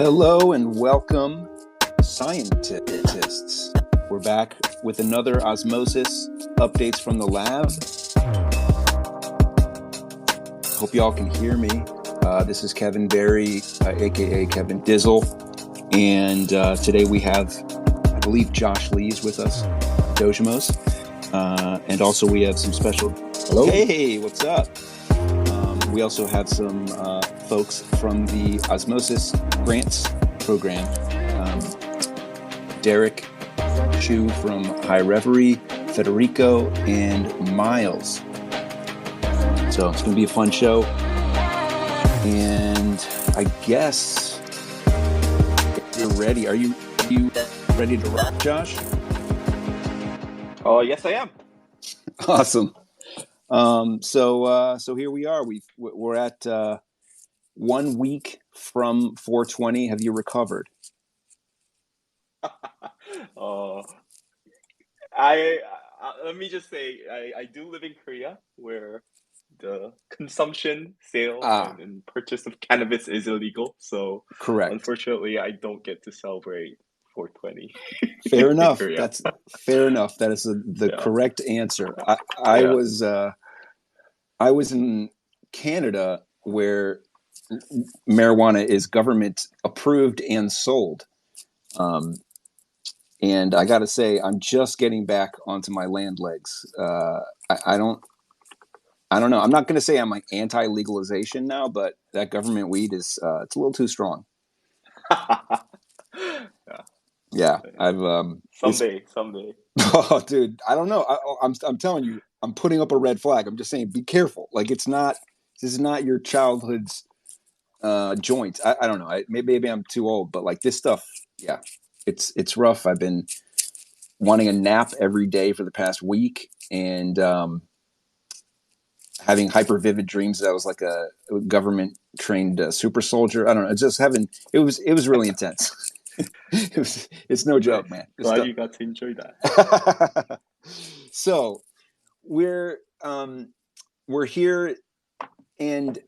Hello and welcome, scientists. We're back with another Osmosis updates from the lab. Hope y'all can hear me. This is Kevin Berry, aka Kevin Dizzle, and today we have, I believe, Josh Lee's with us, Dojimos, and also we have some special. Hello. Hey, what's up? We also have some folks from the Osmosis Grants program. Derek, Hsue from Reverie, Federico, and Myles. So it's going to be a fun show. And I guess you're ready. Are you ready to rock, Josh? Yes, I am. Awesome. So here we are. We're at 1 week from 420. Have you recovered? Let me just say, I do live in Korea, where the consumption, sale, and purchase of cannabis is illegal. So, correct. Unfortunately, I don't get to celebrate 420. Fair enough. That's fair enough. That is the correct answer. I was in Canada, where marijuana is government approved and sold. And I got to say, I'm just getting back onto my land legs. I don't know. I'm not going to say I'm anti-legalization now, but that government weed is it's a little too strong. Yeah, I've someday. Oh, dude, I don't know. I'm telling you, I'm putting up a red flag. I'm just saying, be careful. Like, this is not your childhood's joint. I don't know. Maybe I'm too old, but like this stuff, yeah, it's rough. I've been wanting a nap every day for the past week, and having hyper vivid dreams that I was like a government trained super soldier. I don't know. It was really intense. It's no joke, man. Glad you got to enjoy that. So we're here, and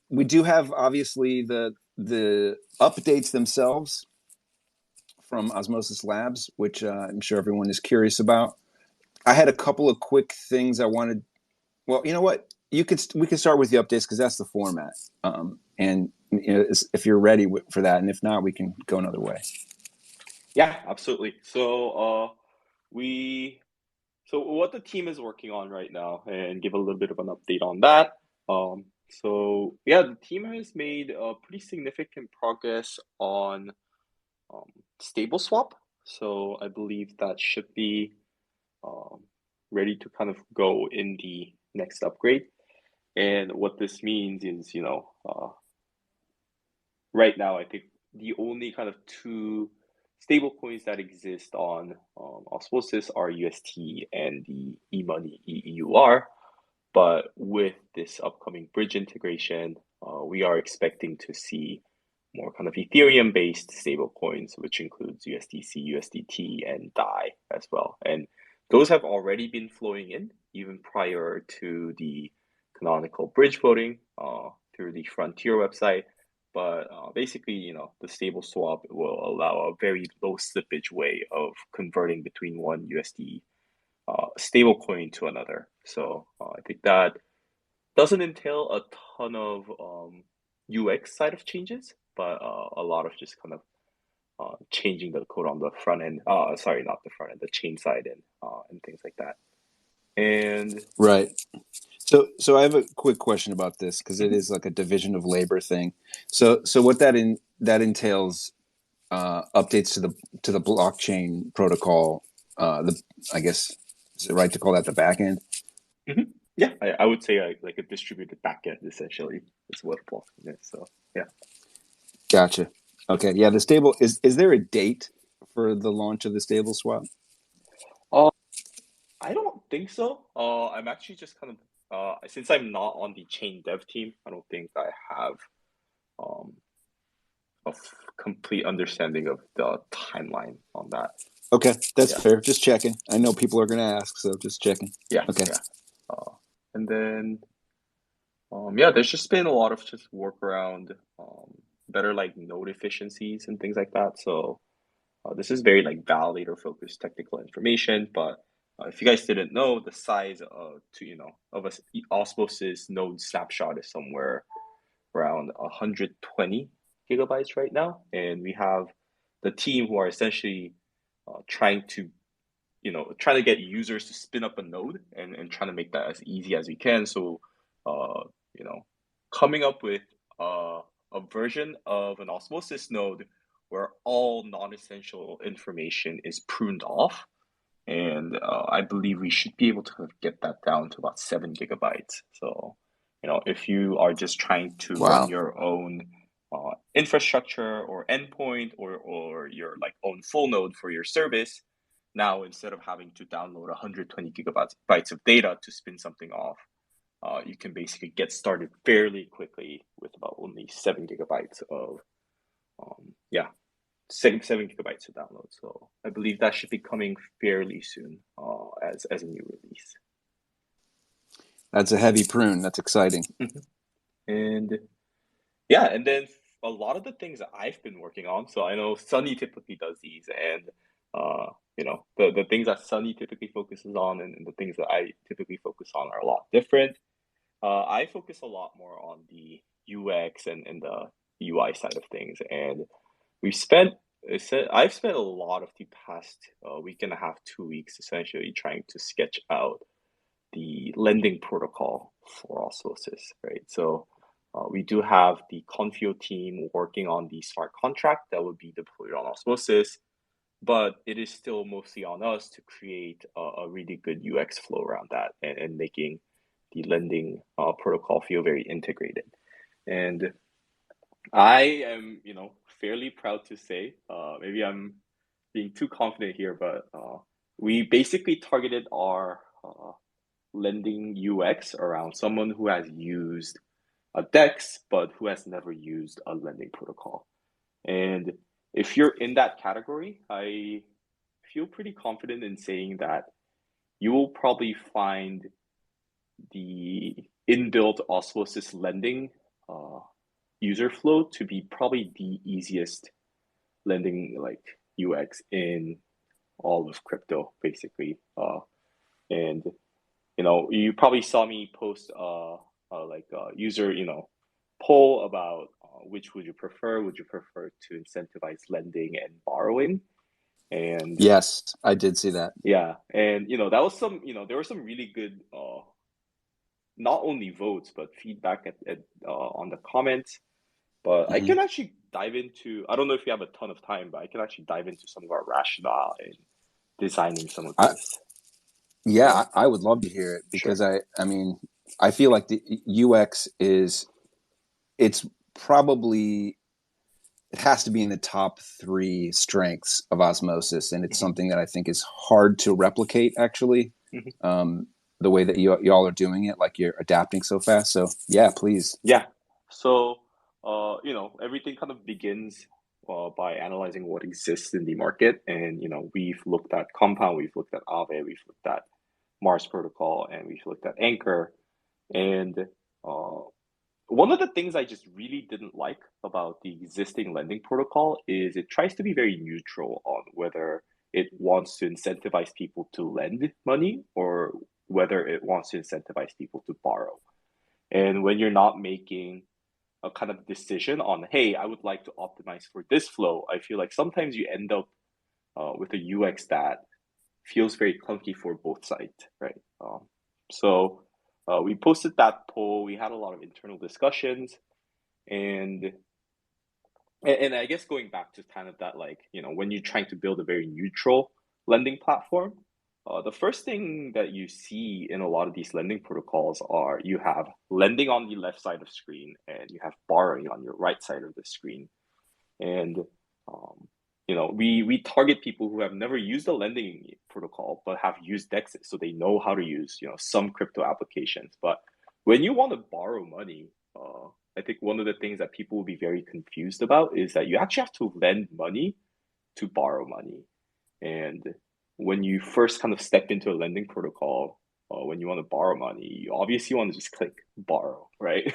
we do have obviously the updates themselves from Osmosis Labs, which I'm sure everyone is curious about. I had a couple of quick things I wanted. Well, you know what? We could start with the updates because that's the format. And if you're ready for that, and if not, we can go another way. Yeah, absolutely. So what the team is working on right now, and give a little bit of an update on that. The team has made pretty significant progress on stable swap. So I believe that should be ready to kind of go in the next upgrade. And what this means is, right now, I think the only kind of two stable coins that exist on Osmosis are UST and the eMoney EUR. But with this upcoming bridge integration, we are expecting to see more kind of Ethereum-based stable coins, which includes USDC, USDT, and DAI as well. And those have already been flowing in even prior to the canonical bridge voting through the Frontier website. But basically, the stable swap will allow a very low slippage way of converting between one USD stable coin to another. So I think that doesn't entail a ton of UX side of changes, but a lot of just kind of changing the code on the front end. Sorry, not the front end, the chain side and things like that. And right. So I have a quick question about this, because it is like a division of labor thing. So what that entails, updates to the blockchain protocol. I guess, is it right to call that the back end? Mm-hmm. Yeah, I would say like a distributed backend essentially is what blockchain is. So yeah. Gotcha. Okay. Yeah. The stable is there a date for the launch of the stable swap? I don't think so. I'm actually just kind of since I'm not on the chain dev team, I don't think I have a complete understanding of the timeline on that. Okay, that's fair. Just checking. I know people are going to ask, so just checking. Yeah. Okay. Yeah. And then, there's just been a lot of just work around better like node efficiencies and things like that. So this is very like validator focused technical information, but if you guys didn't know, the size of of a Osmosis node snapshot is somewhere around 120 gigabytes right now, and we have the team who are essentially trying to trying to get users to spin up a node and trying to make that as easy as we can. So uh, you know, coming up with a version of an Osmosis node where all non-essential information is pruned off. And I believe we should be able to kind of get that down to about 7 gigabytes. So, if you are just trying to run Wow. your own infrastructure or endpoint or your like own full node for your service, now instead of having to download 120 gigabytes of data to spin something off, you can basically get started fairly quickly with about only 7 gigabytes of yeah 7 gigabytes to download. So I believe that should be coming fairly soon as a new release. That's a heavy prune. That's exciting. And yeah, and then a lot of the things that I've been working on. So I know Sunny typically does these, and the things that Sunny typically focuses on and the things that I typically focus on are a lot different. I focus a lot more on the UX and the UI side of things, and we've spent I've spent a lot of the past week and a half, 2 weeks essentially trying to sketch out the lending protocol for Osmosis, right? So we do have the Confio team working on the smart contract that would be deployed on Osmosis, but it is still mostly on us to create a really good UX flow around that and making the lending protocol feel very integrated. And I am, fairly proud to say, maybe I'm being too confident here, but we basically targeted our lending UX around someone who has used a DEX, but who has never used a lending protocol. And if you're in that category, I feel pretty confident in saying that you will probably find the inbuilt Osmosis lending user flow to be probably the easiest lending like UX in all of crypto, basically. And you probably saw me post like a user poll about which would you prefer? Would you prefer to incentivize lending and borrowing? And Yes, I did see that. yeah, and that was there were some really good not only votes but feedback at on the comments. But I Hmm. can actually dive into, I don't know if you have a ton of time, but I can actually dive into some of our rationale in designing some of I, this. yeah, I would love to hear it Sure. because I mean, I feel like the UX it's probably it has to be in the top three strengths of Osmosis, and it's Hmm. something that I think is hard to replicate. Actually, Hmm. um, the way that y'all are doing it, like you're adapting so fast. So yeah, please. Yeah. So, everything kind of begins by analyzing what exists in the market. And, we've looked at Compound, we've looked at Aave, we've looked at Mars Protocol, and we've looked at Anchor. And uh, one of the things I just really didn't like about the existing lending protocol is it tries to be very neutral on whether it wants to incentivize people to lend money or whether it wants to incentivize people to borrow. And when you're not making a kind of decision on, hey, I would like to optimize for this flow, I feel like sometimes you end up with a UX that feels very clunky for both sides, right? So we posted that poll. We had a lot of internal discussions, and and I guess going back to kind of that, like when you're trying to build a very neutral lending platform, the first thing that you see in a lot of these lending protocols are you have lending on the left side of screen and you have borrowing on your right side of the screen, and um, we target people who have never used a lending protocol but have used DEXs, so they know how to use some crypto applications. But when you want to borrow money, I think one of the things that people will be very confused about is that you actually have to lend money to borrow money. And when you first kind of step into a lending protocol, when you want to borrow money, you obviously want to just click borrow, right?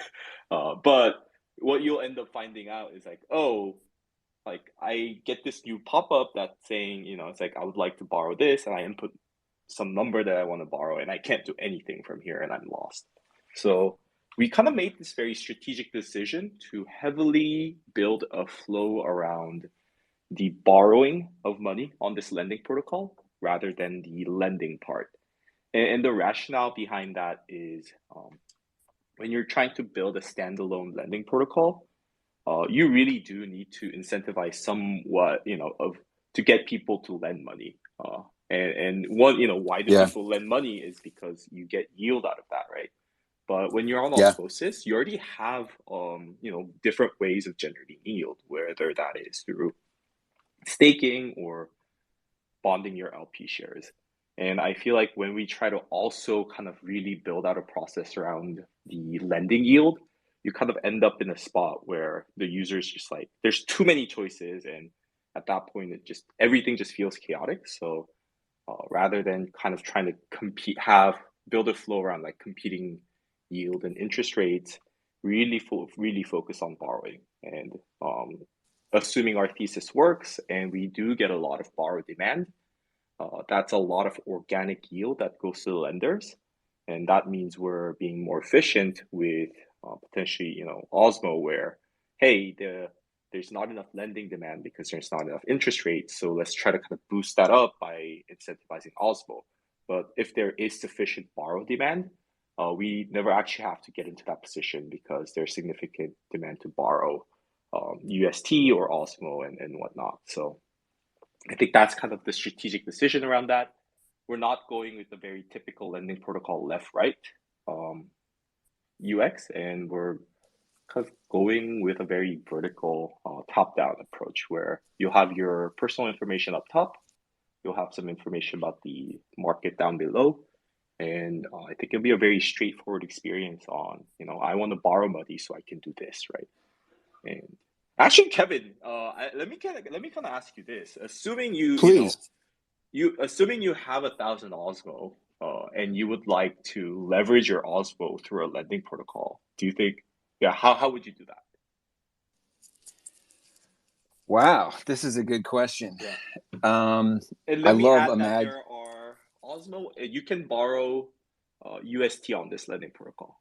But what you'll end up finding out is like, oh, like I get this new pop-up that's saying, it's like I would like to borrow this, and I input some number that I want to borrow, and I can't do anything from here, and I'm lost. So we kind of made this very strategic decision to heavily build a flow around the borrowing of money on this lending protocol rather than the lending part. And the rationale behind that is when you're trying to build a standalone lending protocol, you really do need to incentivize somewhat, of to get people to lend money. And one, why do Yeah. people lend money is because you get yield out of that, right? But when you're on Yeah. Osmosis, you already have, different ways of generating yield, whether that is through staking or bonding your LP shares. And I feel like when we try to also kind of really build out a process around the lending yield, you kind of end up in a spot where the user's just like, there's too many choices. And at that point, everything just feels chaotic. So rather than kind of trying to build a flow around like competing yield and interest rates, really focus on borrowing. And assuming our thesis works and we do get a lot of borrow demand, that's a lot of organic yield that goes to the lenders. And that means we're being more efficient with potentially, Osmo, where, hey, there's not enough lending demand because there's not enough interest rates. So let's try to kind of boost that up by incentivizing Osmo. But if there is sufficient borrow demand, we never actually have to get into that position because there's significant demand to borrow UST or Osmo and whatnot. So I think that's kind of the strategic decision around that. We're not going with the very typical lending protocol left-right UX, and we're kind of going with a very vertical top-down approach where you'll have your personal information up top, you'll have some information about the market down below, and I think it'll be a very straightforward experience on, I want to borrow money so I can do this, right? And actually, Kevin, let me kind of ask you this: assuming Please. assuming you have 1,000 Osmo, and you would like to leverage your Osmo through a lending protocol, do you think, yeah, how would you do that? Wow, this is a good question. Yeah. And I let me love add that Imag. there are Osmo, you can borrow UST on this lending protocol.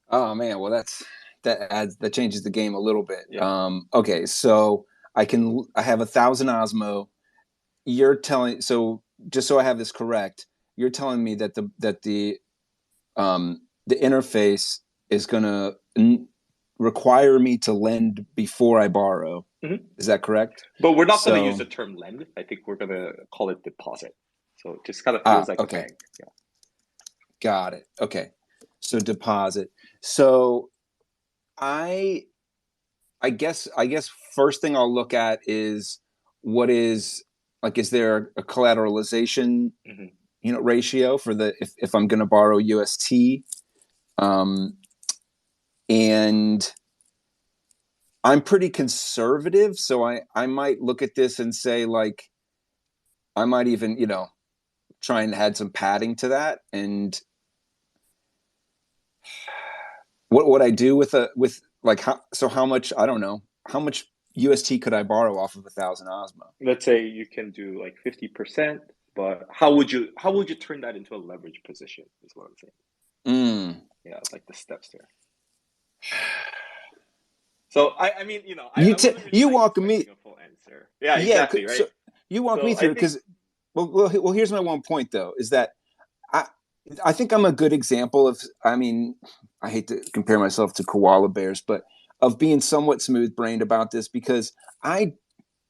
Oh man, well that changes the game a little bit. Yeah. Okay, so I have 1,000 Osmo. You're telling just so I have this correct, you're telling me that the interface is gonna require me to lend before I borrow. Mm-hmm. Is that correct? But we're not going to use the term lend. I think we're going to call it deposit. So it just kind of feels like okay. a bank. Yeah. Got it. Okay. So deposit. So I guess first thing I'll look at is what is is there a collateralization ratio for if I'm going to borrow UST, and I'm pretty conservative, so I might look at this and say like I might even try and add some padding to that. And what would I do with how much, I don't know, how much UST could I borrow off of 1,000 Osmo? Let's say you can do like 50%, but how would you turn that into a leverage position is what I'm saying. Yeah, like the steps there. So I mean, I wasn't really expecting a full answer. Yeah, exactly, right? So you walk me through it because well, here's my one point though, is that I think I'm a good example of, I mean, I hate to compare myself to koala bears, but of being somewhat smooth brained about this because I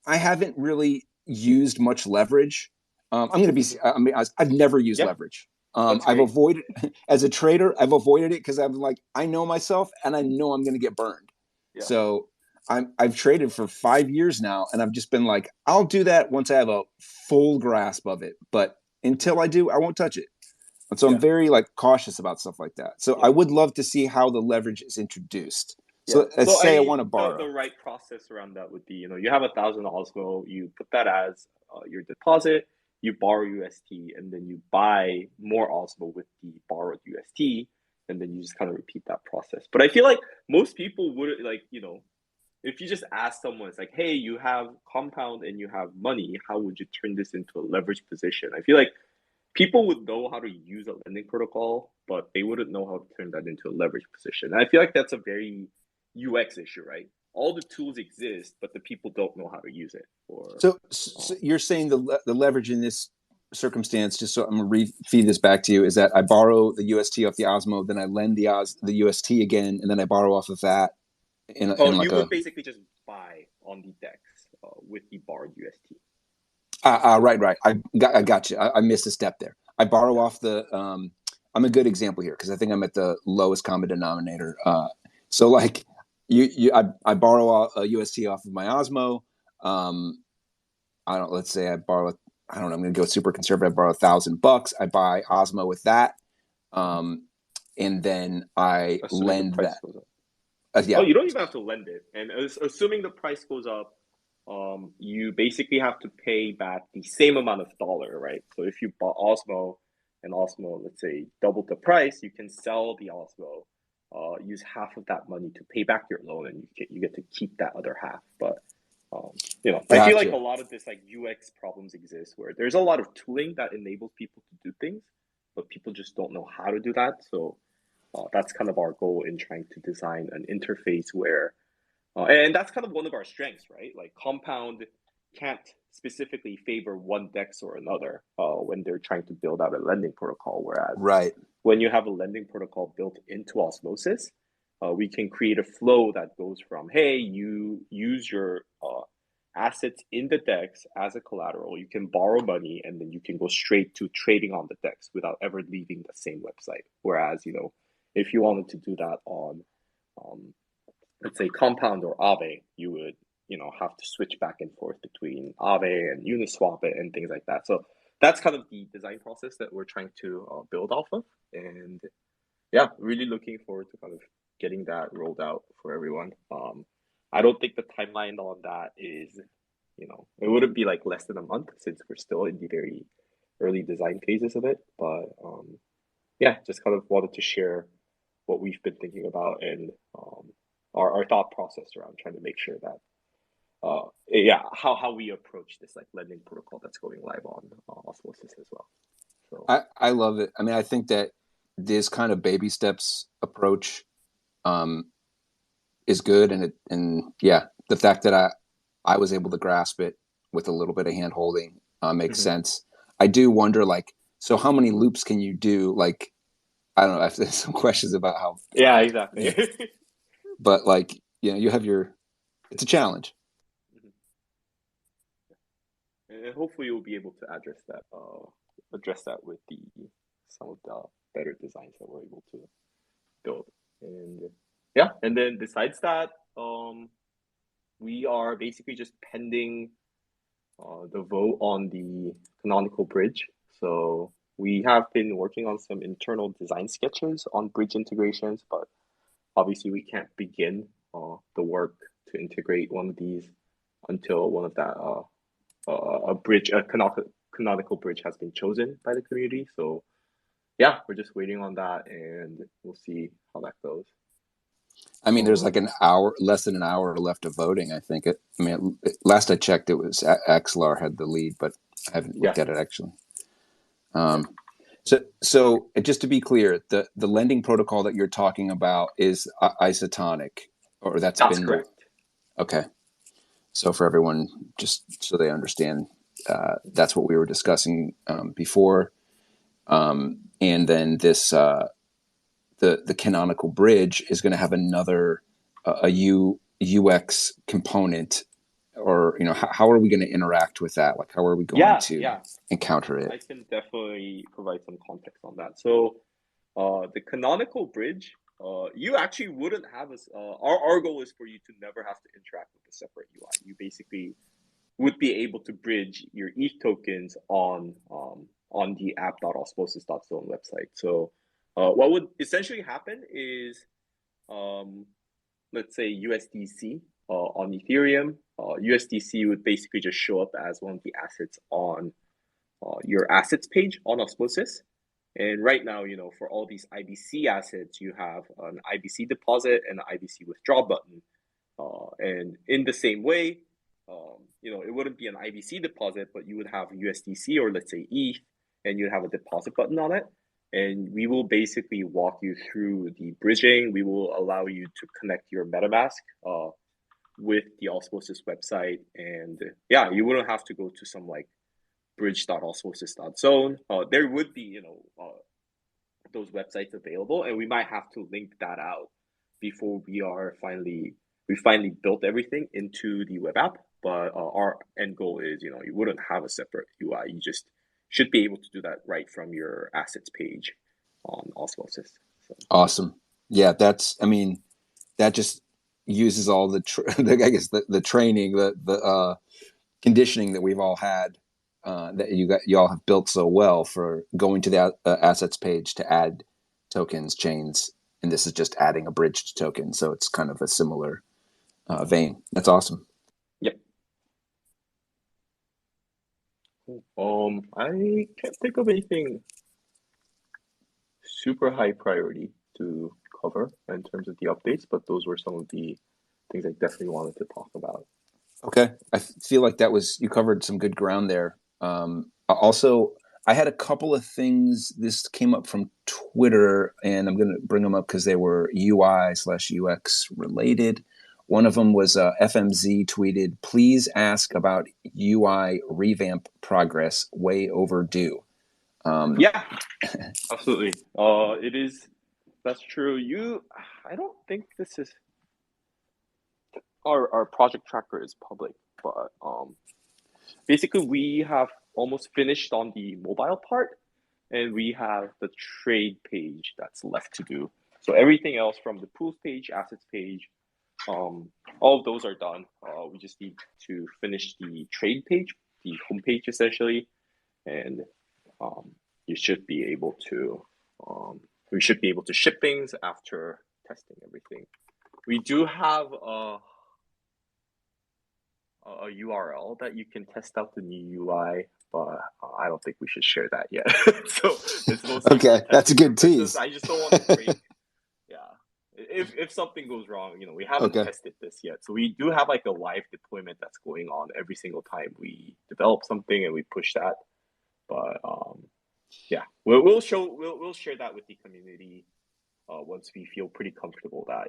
haven't really used much leverage. I'm going to be, I mean, I've never used leverage. I've avoided, as a trader, I've avoided it because I'm like, I know myself and I know I'm going to get burned. Yeah. So I've traded for 5 years now and I've just been like, I'll do that once I have a full grasp of it. But until I do, I won't touch it. And so I'm very cautious about stuff like that. So I would love to see how the leverage is introduced. So let's say I want to borrow. The right process around that would be, you have 1,000 Osmo, you put that as your deposit, you borrow UST, and then you buy more Osmo with the borrowed UST, and then you just kind of repeat that process. But I feel like most people would like, if you just ask someone, it's like, hey, you have compound and you have money, how would you turn this into a leverage position? I feel like people would know how to use a lending protocol, but they wouldn't know how to turn that into a leverage position. And I feel like that's a very UX issue, right? All the tools exist, but the people don't know how to use it. So you're saying the leverage in this circumstance, just so I'm going to feed this back to you, is that I borrow the UST off the Osmo, then I lend the UST again, and then I borrow off of that You would basically just buy on the DEX with the borrowed UST. Right. I got you. I missed a step there. I borrow off the. I'm a good example here because I think I'm at the lowest common denominator. So like I borrow a UST off of my Osmo. Let's say I borrow. I don't know. I'm going to go super conservative. I borrow $1,000. I buy Osmo with that, and then I lend that. Yeah. Oh, you don't even have to lend it. And assuming the price goes up, you basically have to pay back the same amount of dollar, right? So if you bought Osmo and Osmo, let's say, doubled the price, you can sell the Osmo, use half of that money to pay back your loan, and you get to keep that other half. But I feel like a lot of this like UX problems exist where there's a lot of tooling that enables people to do things, but people just don't know how to do that. So that's kind of our goal in trying to design an interface where, and that's kind of one of our strengths, right? Like Compound can't specifically favor one DEX or another when they're trying to build out a lending protocol. Whereas when you have a lending protocol built into Osmosis, we can create a flow that goes from, hey, you use your assets in the DEX as a collateral, you can borrow money, and then you can go straight to trading on the DEX without ever leaving the same website. Whereas, if you wanted to do that on, let's say, Compound or Aave, you would, have to switch back and forth between Aave and Uniswap and things like that. So that's kind of the design process that we're trying to build off of. And yeah, really looking forward to kind of getting that rolled out for everyone. I don't think the timeline on that is, it wouldn't be like less than a month since we're still in the very early design phases of it. But yeah, just kind of wanted to share what we've been thinking about and our thought process around trying to make sure that how we approach this like lending protocol that's going live on Osmosis as well. So I love it. I mean, I think that this kind of baby steps approach is good, and the fact that I was able to grasp it with a little bit of hand holding makes sense. I do wonder, like, so how many loops can you do? Like, I don't know. There's some questions about how. Yeah, exactly. But like, you have it's a challenge. And hopefully you'll be able to address that with some of the better designs that we're able to build. And yeah, and then besides that, we are basically just pending the vote on the canonical bridge. So we have been working on some internal design sketches on bridge integrations, but obviously we can't begin the work to integrate one of these until one of that a canonical bridge has been chosen by the community. So yeah, we're just waiting on that, and we'll see how that goes. I mean, there's like less than an hour left of voting. I think last I checked, it was Axelar had the lead, but I haven't looked at it actually. So just to be clear, the lending protocol that you're talking about is Isotonic, or that's been correct. Okay. So for everyone, just so they understand, that's what we were discussing before, and then this the canonical bridge is going to have another UX component, or how are we going to interact with that? Like, how are we going to encounter it? I can definitely provide some context on that. So the canonical bridge, you actually wouldn't have our goal is for you to never have to interact with a separate UI. You basically would be able to bridge your ETH tokens on the app.osmosis.zone website. So what would essentially happen is, let's say USDC on Ethereum, USDC would basically just show up as one of the assets on your assets page on Osmosis. And right now, for all these IBC assets, you have an IBC deposit and an IBC withdraw button. And in the same way, it wouldn't be an IBC deposit, but you would have USDC or let's say ETH, and you'd have a deposit button on it. And we will basically walk you through the bridging. We will allow you to connect your MetaMask with the Osmosis website. And yeah, you wouldn't have to go to some like bridge.osmosis.zone. There would be, those websites available, and we might have to link that out before we finally built everything into the web app. But our end goal is, you wouldn't have a separate UI. You just should be able to do that right from your assets page on Osmosis. So. Awesome. Yeah, that just uses all the I guess the training, the conditioning that we've all had, that you all have built so well for going to the assets page to add tokens, chains, and this is just adding a bridged token. So it's kind of a similar vein. That's awesome. Yep. I can't think of anything super high priority to cover in terms of the updates, but those were some of the things I definitely wanted to talk about. Okay, I feel like you covered some good ground there. Also, I had a couple of things. This came up from Twitter, and I'm going to bring them up because they were UI/UX related. One of them was FMZ tweeted, "Please ask about UI revamp progress. Way overdue." Yeah, absolutely. It is. That's true. I don't think this is our project tracker is public, but basically we have almost finished on the mobile part, and we have the trade page that's left to do. So everything else from the pools page, assets page, all of those are done. We just need to finish the trade page, the homepage essentially, and you should be able to. We should be able to ship things after testing everything. We do have a URL that you can test out the new UI, but I don't think we should share that yet. So it's mostly okay, that's a good tease. I just don't want to break. Yeah, if something goes wrong, we haven't tested this yet. So we do have like a live deployment that's going on every single time we develop something and we push that. But yeah, we'll share that with the community once we feel pretty comfortable that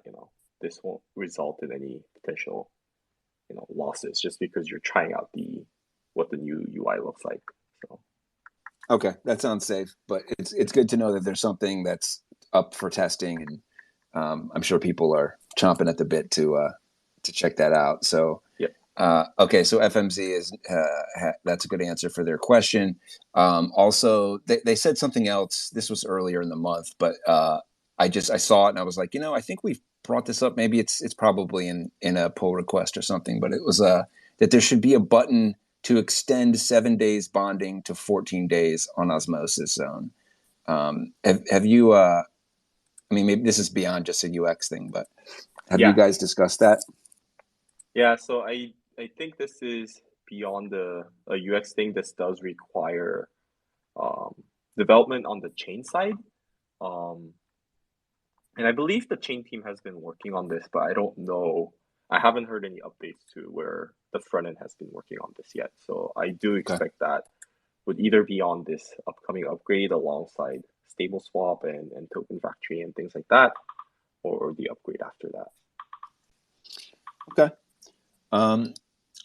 this won't result in any potential losses just because you're trying out what the new UI looks like. So okay, that sounds safe, but it's good to know that there's something that's up for testing, and I'm sure people are chomping at the bit to check that out. So okay, so FMZ is that's a good answer for their question. Also, they said something else. This was earlier in the month, but I saw it and I was like, I think we've brought this up. Maybe it's probably in a pull request or something, but it was that there should be a button to extend 7 days bonding to 14 days on Osmosis Zone. Have you? Maybe this is beyond just a UX thing, but have you guys discussed that? Yeah, so I think this is beyond a UX thing. This does require development on the chain side. And I believe the chain team has been working on this, but I don't know. I haven't heard any updates to where the front end has been working on this yet. So I do expect that would either be on this upcoming upgrade alongside Stable Swap and Token Factory and things like that, or the upgrade after that. Okay.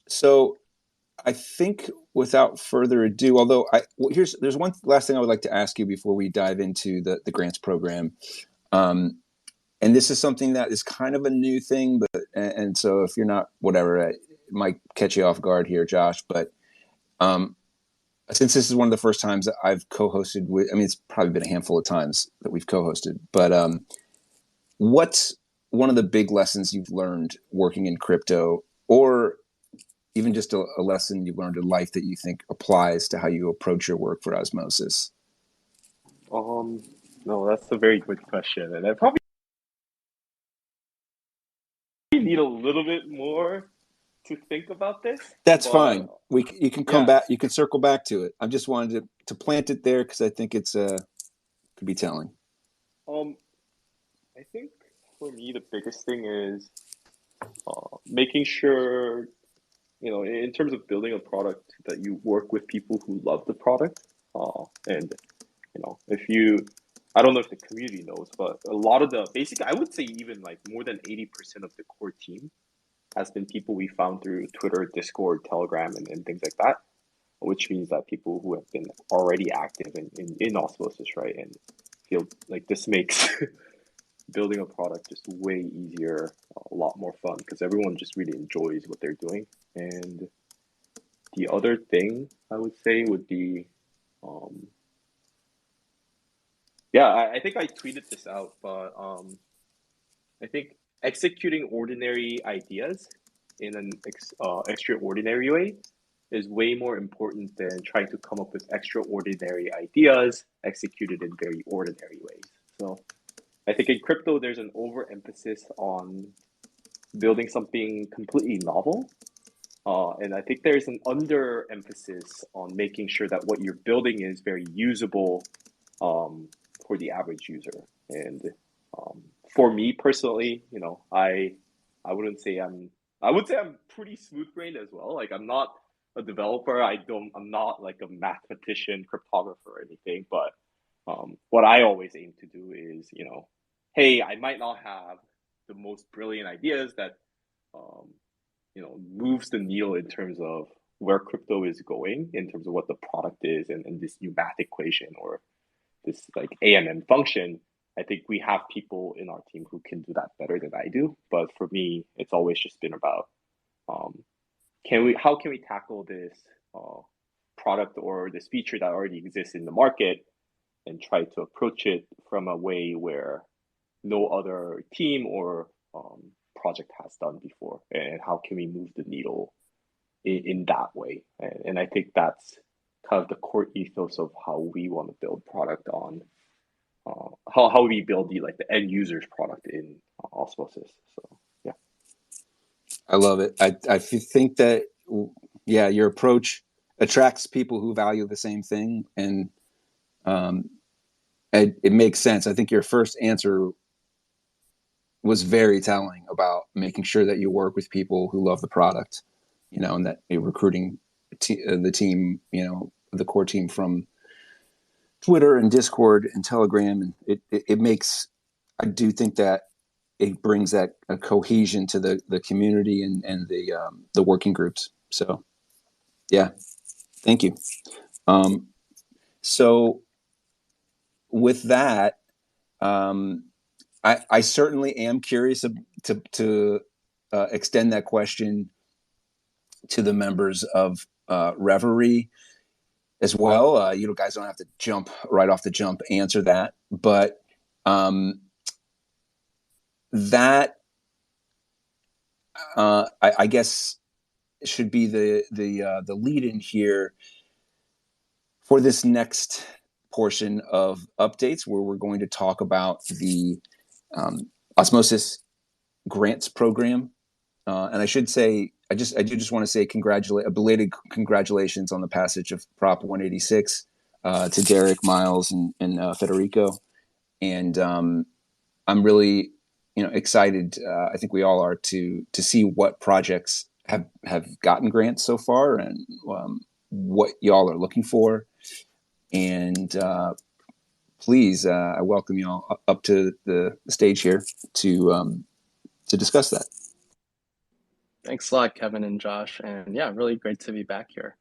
So I think without further ado, although there's one last thing I would like to ask you before we dive into the grants program. And this is something that is kind of a new thing, and so if you're not, whatever, it might catch you off guard here, Josh, but since this is one of the first times that I've co-hosted with, it's probably been a handful of times that we've co-hosted, but what's one of the big lessons you've learned working in crypto, or even just a lesson you've learned in life that you think applies to how you approach your work for Osmosis? No, that's a very good question, and I probably need a little bit more to think about this. That's fine. You can come back. You can circle back to it. I just wanted to plant it there because I think it's could be telling? I think for me the biggest thing is making sure, in terms of building a product, that you work with people who love the product. And if you, I don't know if the community knows, but a lot of the basic, I would say even like more than 80% of the core team has been people we found through Twitter, Discord, Telegram, and things like that, which means that people who have been already active in Osmosis, right? And feel like this makes building a product just way easier, a lot more fun, because everyone just really enjoys what they're doing. And the other thing I would say would be, yeah, I think I tweeted this out, but I think executing ordinary ideas in an extraordinary way is way more important than trying to come up with extraordinary ideas executed in very ordinary ways. So I think in crypto, there's an overemphasis on building something completely novel. And I think there's an underemphasis on making sure that what you're building is very usable for the average user. And for me personally, I wouldn't say I would say I'm pretty smooth brained as well. Like I'm not a developer. I'm not like a mathematician, cryptographer or anything. But what I always aim to do is, hey, I might not have the most brilliant ideas that moves the needle in terms of where crypto is going, in terms of what the product is, and this new math equation or this like AMM function. I think we have people in our team who can do that better than I do. But for me, it's always just been about how can we tackle this product or this feature that already exists in the market and try to approach it from a way where no other team or project has done before, and how can we move the needle in that way. And I think that's kind of the core ethos of how we want to build product on how we build the end user's product in Osmosis. So yeah, I love it. I think that, yeah, your approach attracts people who value the same thing, and it makes sense. I think your first answer was very telling about making sure that you work with people who love the product, and that you're recruiting the team, the core team from Twitter and Discord and Telegram, and it makes. I do think that it brings that a cohesion to the community and the working groups. So, yeah, thank you. So, with that, I certainly am curious to extend that question to the members of Reverie as well. You guys don't have to jump right off the jump answer that, but that I guess should be the lead in here for this next portion of updates, where we're going to talk about the Osmosis grants program. And I should say, I do just want to say a belated congratulations on the passage of Prop 186 to Derek, Myles, and Federico. And I'm really, excited. I think we all are to see what projects have gotten grants so far, and what y'all are looking for. And please, I welcome y'all up to the stage here to discuss that. Thanks a lot, Kevin and Josh. And yeah, really great to be back here.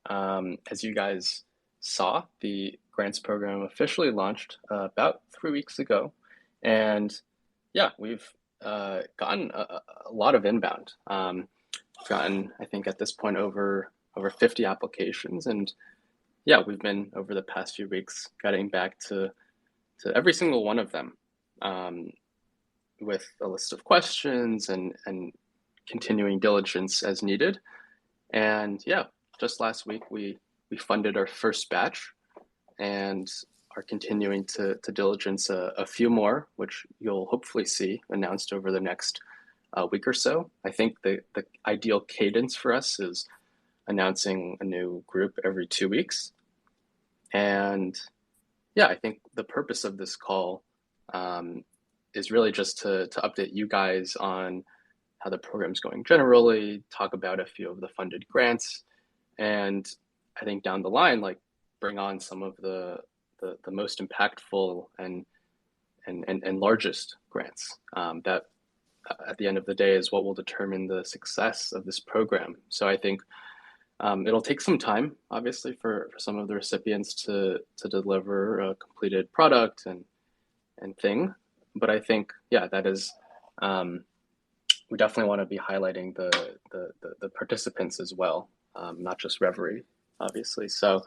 As you guys saw, the grants program officially launched about 3 weeks ago. And yeah, we've gotten a lot of inbound. We've gotten, I think at this point, over 50 applications. And yeah, we've been, over the past few weeks, getting back to every single one of them with a list of questions and continuing diligence as needed. And yeah, just last week we funded our first batch and are continuing to diligence a few more, which you'll hopefully see announced over the next week or so. I think the ideal cadence for us is announcing a new group every 2 weeks. And yeah, I think the purpose of this call is really just to update you guys on how the program's going generally, talk about a few of the funded grants, and I think down the line, like bring on some of the most impactful and largest grants that at the end of the day is what will determine the success of this program. So I think it'll take some time, obviously, for some of the recipients to deliver a completed product and thing. But I think, yeah, that is, we definitely want to be highlighting the participants as well, not just Reverie, obviously. So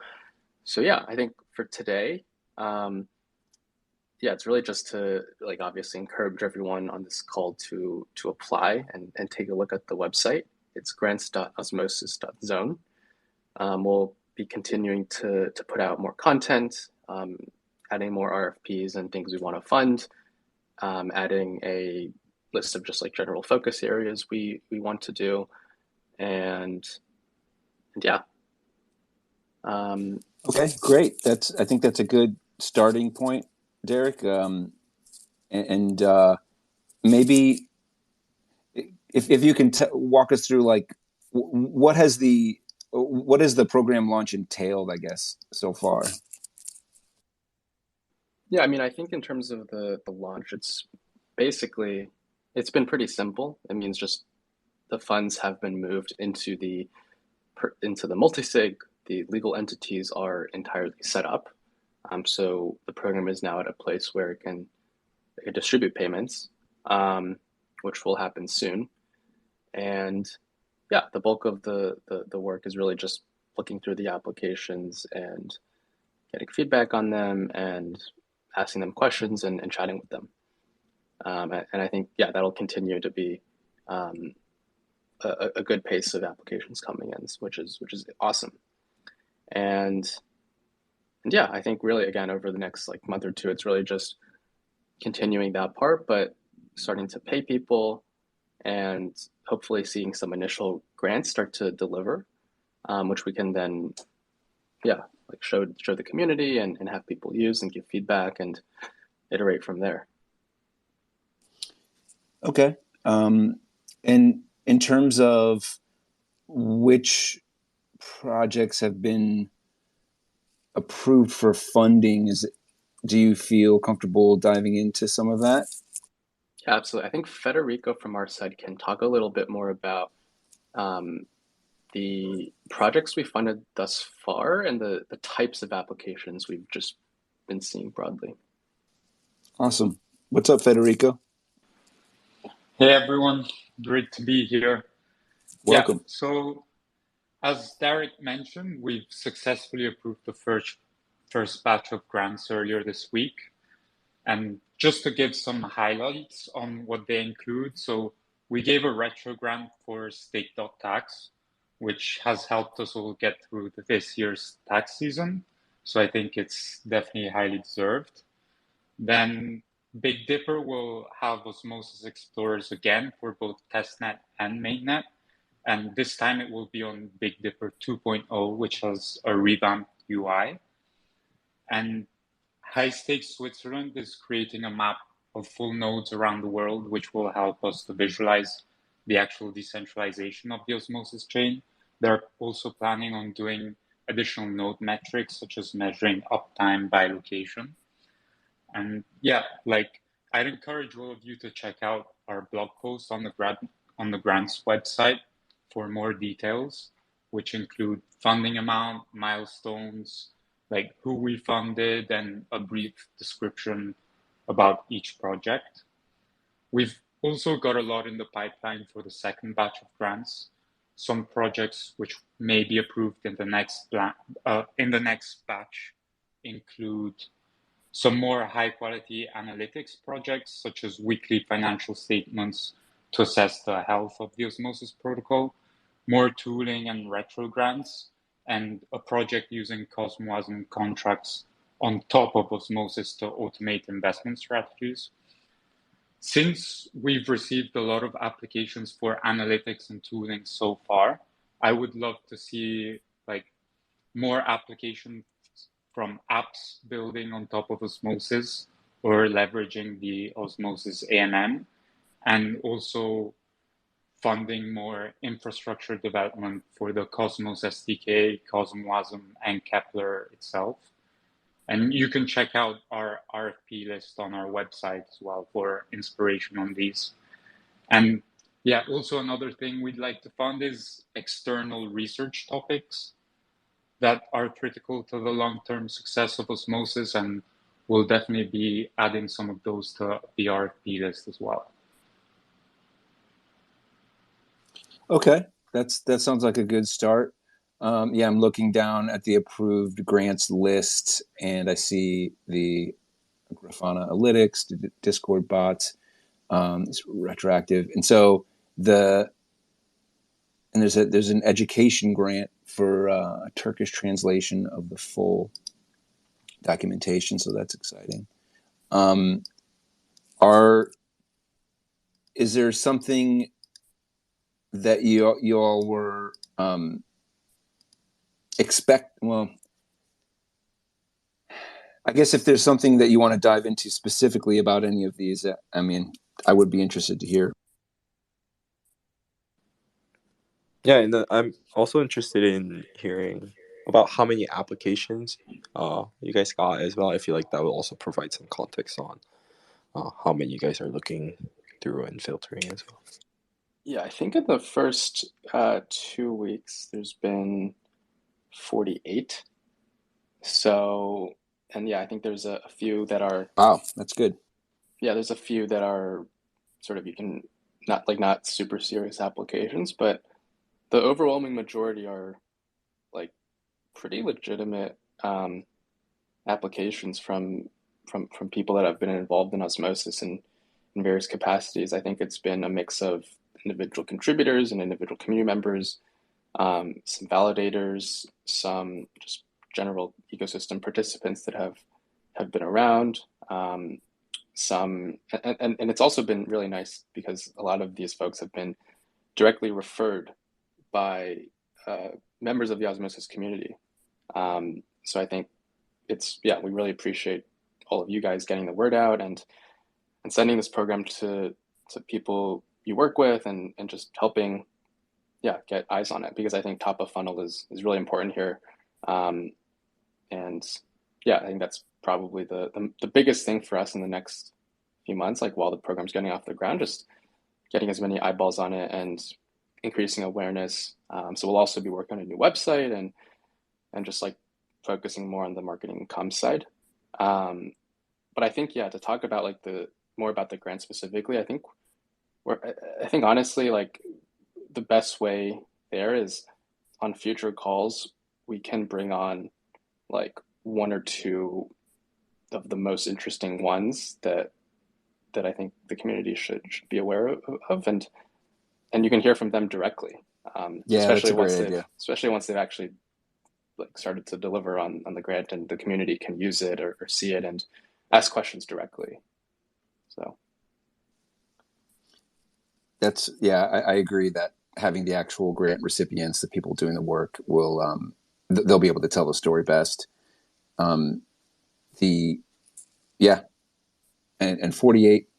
yeah, I think for today, yeah, it's really just to like obviously encourage everyone on this call to apply and take a look at the website. It's grants.osmosis.zone. We'll be continuing to put out more content, adding more RFPs and things we want to fund, adding a list of just like general focus areas we want to do, and yeah. Okay, great. I think that's a good starting point, Derek. Maybe if you can walk us through like what has the program launch entailed, I guess, so far? Yeah, I mean, I think in terms of the launch, it's been pretty simple. It means just the funds have been moved into the multisig. The legal entities are entirely set up. So the program is now at a place where it can distribute payments, which will happen soon. And yeah, the bulk of the work is really just looking through the applications and getting feedback on them and asking them questions and chatting with them. And I think, yeah, that'll continue to be a good pace of applications coming in, which is awesome. And yeah, I think really, again, over the next like month or two, it's really just continuing that part, but starting to pay people and hopefully seeing some initial grants start to deliver, which we can then, yeah, like show the community and have people use and give feedback and iterate from there. Okay. And in terms of which projects have been approved for funding, do you feel comfortable diving into some of that? Yeah, absolutely. I think Federico from our side can talk a little bit more about the projects we funded thus far and the types of applications we've just been seeing broadly. Awesome. What's up, Federico? Hey, everyone. Great to be here. Welcome. Yeah, so as Derek mentioned, we've successfully approved the first batch of grants earlier this week. And just to give some highlights on what they include, so we gave a retro grant for stake.tax, which has helped us all get through this year's tax season. So I think it's definitely highly deserved. Then Big Dipper will have Osmosis Explorers again for both testnet and mainnet. And this time it will be on Big Dipper 2.0, which has a revamped UI. And High Stakes Switzerland is creating a map of full nodes around the world, which will help us to visualize the actual decentralization of the Osmosis chain. They're also planning on doing additional node metrics, such as measuring uptime by location. And yeah, like I'd encourage all of you to check out our blog post on the grants website for more details, which include funding amount, milestones, like who we funded, and a brief description about each project. We've also got a lot in the pipeline for the second batch of grants. Some projects which may be approved in the next batch include some more high-quality analytics projects, such as weekly financial statements to assess the health of the Osmosis protocol, more tooling and retro grants, and a project using Cosmos contracts on top of Osmosis to automate investment strategies. Since we've received a lot of applications for analytics and tooling so far, I would love to see like more applications from apps building on top of Osmosis or leveraging the Osmosis AMM, and also funding more infrastructure development for the Cosmos SDK, Cosmwasm, and Kepler itself. And you can check out our RFP list on our website as well for inspiration on these. And yeah, also another thing we'd like to fund is external research topics that are critical to the long-term success of Osmosis, and we'll definitely be adding some of those to the RFP list as well. Okay, that sounds like a good start. Yeah, I'm looking down at the approved grants list, and I see the Grafana Analytics, the Discord bots, it's retroactive, and so there's an education grant for a Turkish translation of the full documentation, so that's exciting. Is there something that you all were well, I guess if there's something that you want to dive into specifically about any of these, I mean, I would be interested to hear. Yeah, and I'm also interested in hearing about how many applications you guys got as well. I feel like that will also provide some context on how many you guys are looking through and filtering as well. Yeah, I think in the first 2 weeks, there's been 48. So, and yeah, I think there's a few that are... Wow, that's good. Yeah, there's a few that are sort of, you can, not super serious applications, but the overwhelming majority are like pretty legitimate applications from people that have been involved in Osmosis in various capacities. I think it's been a mix of individual contributors and individual community members, some validators, some just general ecosystem participants that have been around, some, and it's also been really nice because a lot of these folks have been directly referred by members of the Osmosis community. So I think we really appreciate all of you guys getting the word out and sending this program to people you work with and just helping, get eyes on it, because I think top of funnel is really important here. And I think that's probably the biggest thing for us in the next few months, like while the program's getting off the ground, just getting as many eyeballs on it and increasing awareness. So we'll also be working on a new website and just like focusing more on the marketing and comms side. But I think, to talk about like more about the grant specifically, I think honestly, like the best way there is on future calls, we can bring on like one or two of the most interesting ones that I think the community should be aware of, and you can hear from them directly. Especially once they've actually like started to deliver on the grant and the community can use it or see it and ask questions directly. So that's, I agree that having the actual grant recipients, the people doing the work, will they'll be able to tell the story best. And 48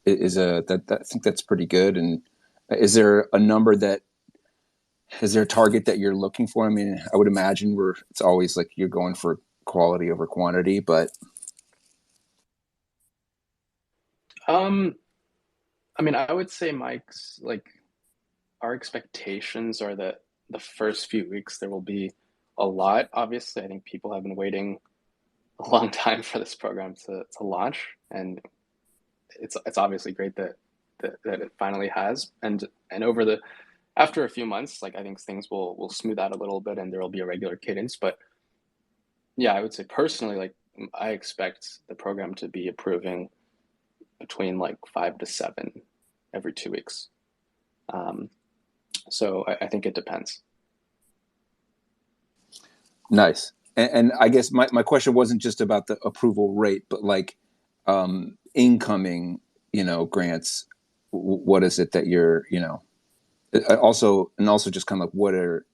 is I think that's pretty good. And is there a target that you're looking for? I mean, I would imagine it's always like you're going for quality over quantity, but I mean, I would say, Mike's, like, our expectations are that the first few weeks there will be a lot. Obviously, I think people have been waiting a long time for this program to launch, and it's obviously great that it finally has. And after a few months, like, I think things will smooth out a little bit and there will be a regular cadence. But yeah, I would say personally, like, I expect the program to be approving between like 5 to 7 every 2 weeks. So I think it depends. Nice. And I guess my question wasn't just about the approval rate, but like incoming, grants. What is it that you're, also just kind of like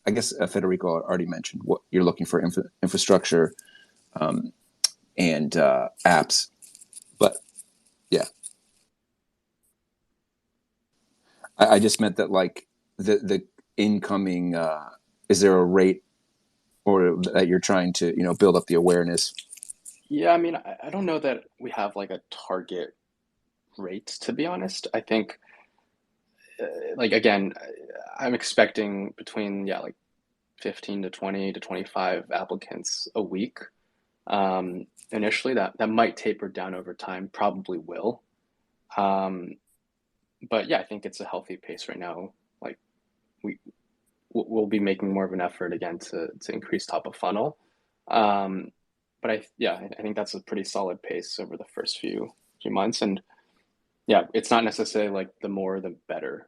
I guess Federico already mentioned what you're looking for: infrastructure and apps. But yeah, I just meant that like the incoming. Is there a rate or that you're trying to build up the awareness? Yeah, I mean, I don't know that we have like a target rate, to be honest. I think, like, again, I'm expecting between, yeah, like 15 to 20 to 25 applicants a week. Initially, that might taper down over time, probably will. But yeah, I think it's a healthy pace right now. Like, we'll be making more of an effort again to increase top of funnel. But I think that's a pretty solid pace over the first few months. And yeah, it's not necessarily like the more the better.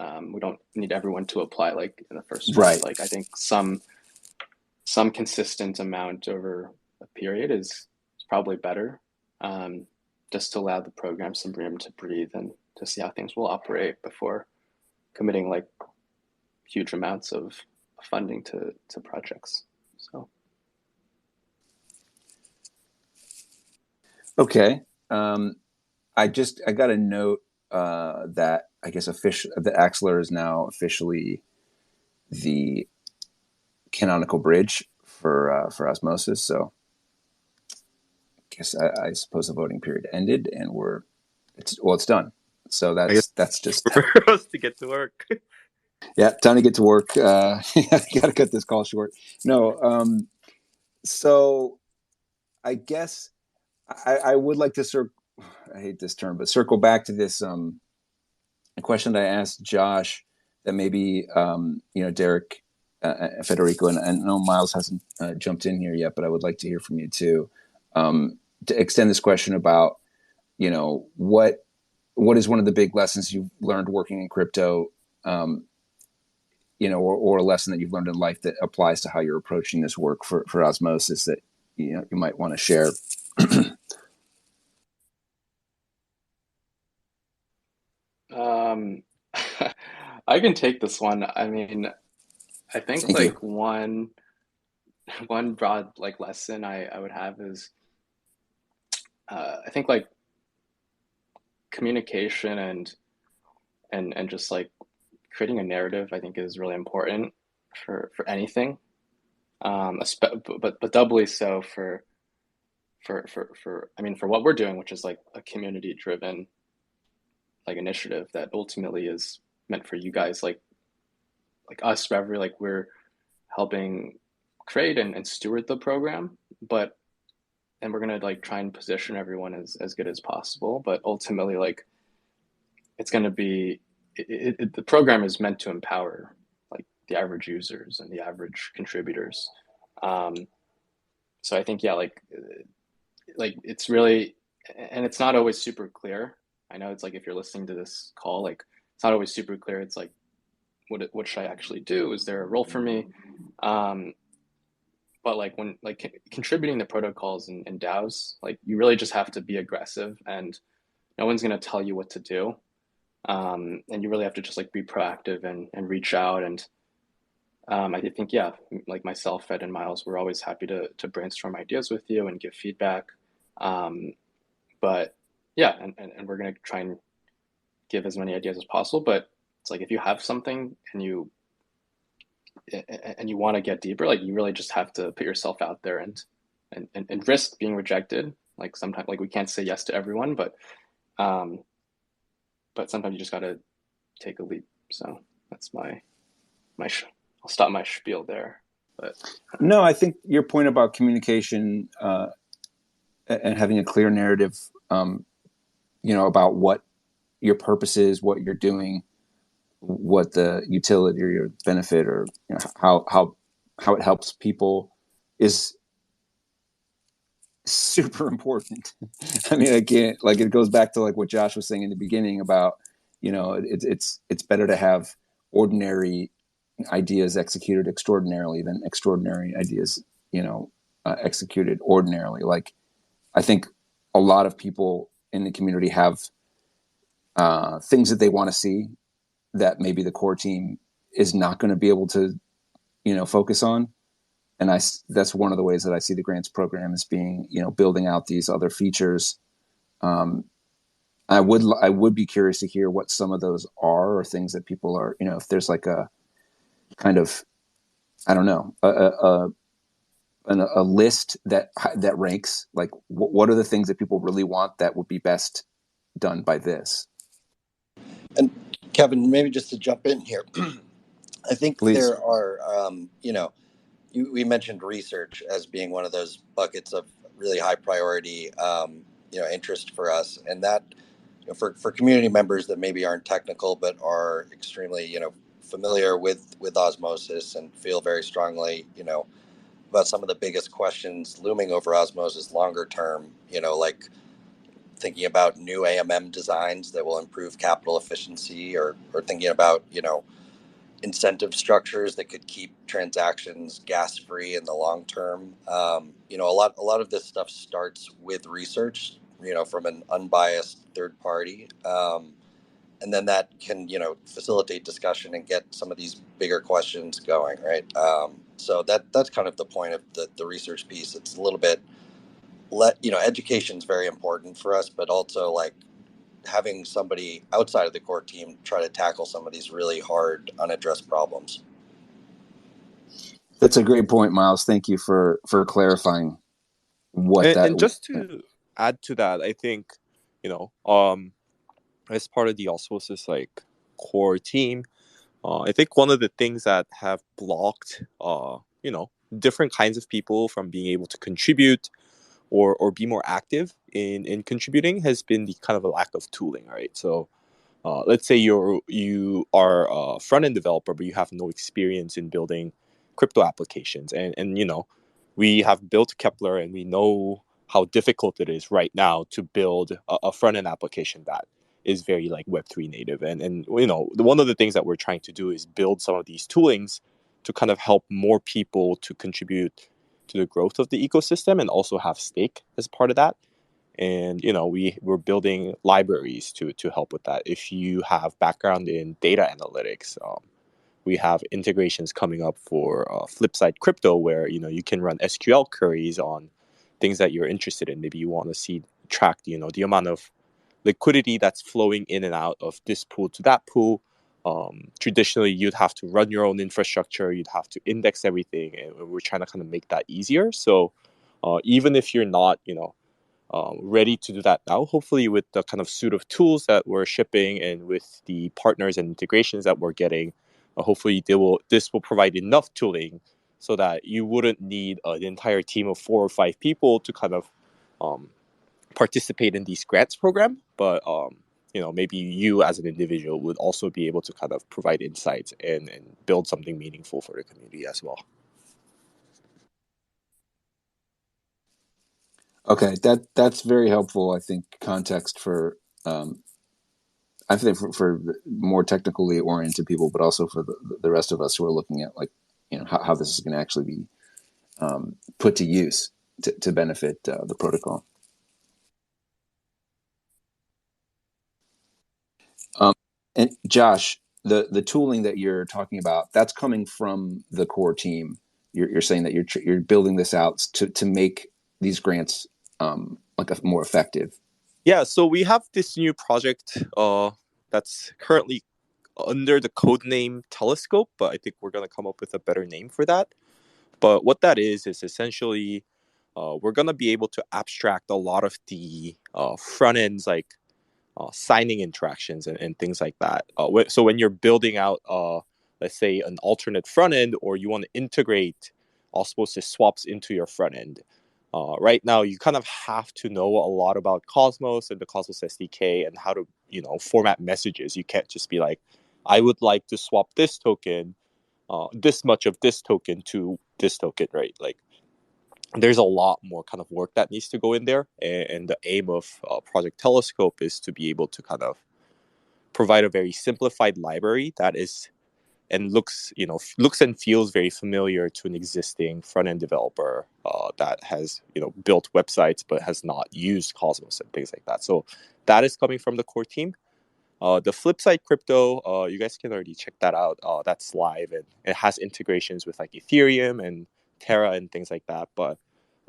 We don't need everyone to apply like in the first month. Right. Like I think some consistent amount over a period is probably better. Just to allow the program some room to breathe and to see how things will operate before committing like huge amounts of funding to projects. So okay. I got a note that I guess that Axelar is now officially the canonical bridge for Osmosis. So I guess I suppose the voting period ended and it's done. So that's just for us to get to work. Yeah, time to get to work. Got to cut this call short. No, so I guess I would like to I hate this term, but circle back to this a question that I asked Josh that maybe Derek, Federico, and I know Myles hasn't jumped in here yet, but I would like to hear from you too. To extend this question about what is one of the big lessons you've learned working in crypto, or a lesson that you've learned in life that applies to how you're approaching this work for Osmosis that you might want to share. I can take this one. I mean, I think Thank like you. one broad like lesson I would have is I think like communication and just like creating a narrative I think is really important for anything. But doubly so for I mean for what we're doing, which is like a community driven like initiative that ultimately is meant for you guys, like us, Reverie, like we're helping create and steward the program, and we're gonna like try and position everyone as good as possible. But ultimately, like it's gonna be the program is meant to empower like the average users and the average contributors. So I think like it's really, and it's not always super clear. I know it's like if you're listening to this call, like it's not always super clear. It's like what should I actually do? Is there a role for me? But like when like contributing to protocols and DAOs, like you really just have to be aggressive, and no one's gonna tell you what to do. And you really have to just like be proactive and reach out. And I think like myself, Fed, and Myles, we're always happy to brainstorm ideas with you and give feedback. But yeah, and we're gonna try and give as many ideas as possible. But it's like if you have something and you want to get deeper, like you really just have to put yourself out there and risk being rejected. Like sometimes, like we can't say yes to everyone, but sometimes you just got to take a leap. So that's my I'll stop my spiel there. But no, I think your point about communication and having a clear narrative, about what your purpose is, what you're doing, what the utility or your benefit, or how it helps people, is super important. I mean, again, like it goes back to like what Josh was saying in the beginning about, it's better to have ordinary ideas executed extraordinarily than extraordinary ideas, executed ordinarily. Like, I think a lot of people in the community have things that they want to see that maybe the core team is not going to be able to, focus on. And that's one of the ways that I see the grants program as being, building out these other features. I would be curious to hear what some of those are, or things that people are, if there's like a kind of, I don't know, a list that ranks, like what are the things that people really want that would be best done by this. And Kevin, maybe just to jump in here, I think Please. there are, we mentioned research as being one of those buckets of really high priority, interest for us, and that for community members that maybe aren't technical but are extremely familiar with Osmosis and feel very strongly about some of the biggest questions looming over Osmosis longer term, like thinking about new AMM designs that will improve capital efficiency, or thinking about incentive structures that could keep transactions gas free in the long term. A lot of this stuff starts with research, from an unbiased third party, and then that can facilitate discussion and get some of these bigger questions going, right? So that's kind of the point of the research piece. It's a little bit education is very important for us, but also like having somebody outside of the core team try to tackle some of these really hard unaddressed problems. That's a great point, Myles. Thank you for clarifying what and just to add to that, I think as part of the Osmosis core team, I think one of the things that have blocked different kinds of people from being able to contribute or be more active in contributing has been the kind of a lack of tooling, right? So let's say you are a front-end developer, but you have no experience in building crypto applications. And we have built Kepler, and we know how difficult it is right now to build a front-end application that is very Web3 native. And one of the things that we're trying to do is build some of these toolings to kind of help more people to contribute to the growth of the ecosystem and also have stake as part of that. And we're building libraries to help with that. If you have background in data analytics, we have integrations coming up for Flipside Crypto, where you can run SQL queries on things that you're interested in. Maybe you want to track the amount of liquidity that's flowing in and out of this pool to that pool. Traditionally, you'd have to run your own infrastructure, you'd have to index everything, and we're trying to kind of make that easier. So even if you're not ready to do that now, hopefully with the kind of suite of tools that we're shipping and with the partners and integrations that we're getting, hopefully this will provide enough tooling so that you wouldn't need an entire team of 4 or 5 people to kind of participate in these grants program. But maybe you as an individual would also be able to kind of provide insights and build something meaningful for the community as well. Okay, that's very helpful. I think context for I think for more technically oriented people, but also for the rest of us who are looking at how this is going to actually be put to use to benefit the protocol. And Josh, the tooling that you're talking about, that's coming from the core team. You're saying that you're building this out to make these grants more effective. Yeah, so we have this new project that's currently under the code name Telescope, but I think we're going to come up with a better name for that. But what that is essentially we're going to be able to abstract a lot of the front ends, signing interactions and things like that. So when you're building out, let's say, an alternate front end, or you want to integrate Osmosis swaps into your front end, right now you kind of have to know a lot about Cosmos and the Cosmos SDK and how to format messages. You can't just be like, I would like to swap this token, this much of this token to this token, right? There's a lot more kind of work that needs to go in there, and the aim of Project Telescope is to be able to kind of provide a very simplified library that is and looks and feels very familiar to an existing front-end developer that has built websites but has not used Cosmos and things like that. So that is coming from the core team. The Flipside crypto, you guys can already check that out. That's live, and it has integrations with like Ethereum and Terra and things like that. But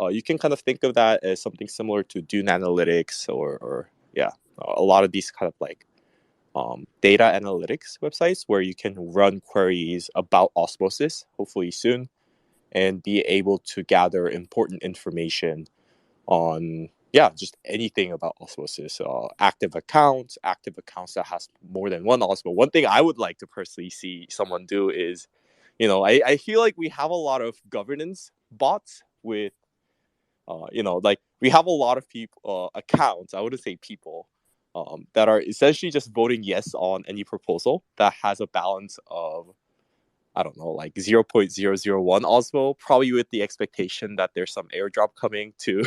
you can kind of think of that as something similar to Dune Analytics or yeah, a lot of these kind of like data analytics websites where you can run queries about Osmosis, hopefully soon, and be able to gather important information on just anything about Osmosis. Active accounts that has more than one Osmo. One thing I would like to personally see someone do is, I feel like we have a lot of governance bots with, like we have a lot of people accounts. I wouldn't say people. That are essentially just voting yes on any proposal that has a balance of, I don't know, like 0.001 Osmo, probably with the expectation that there's some airdrop coming to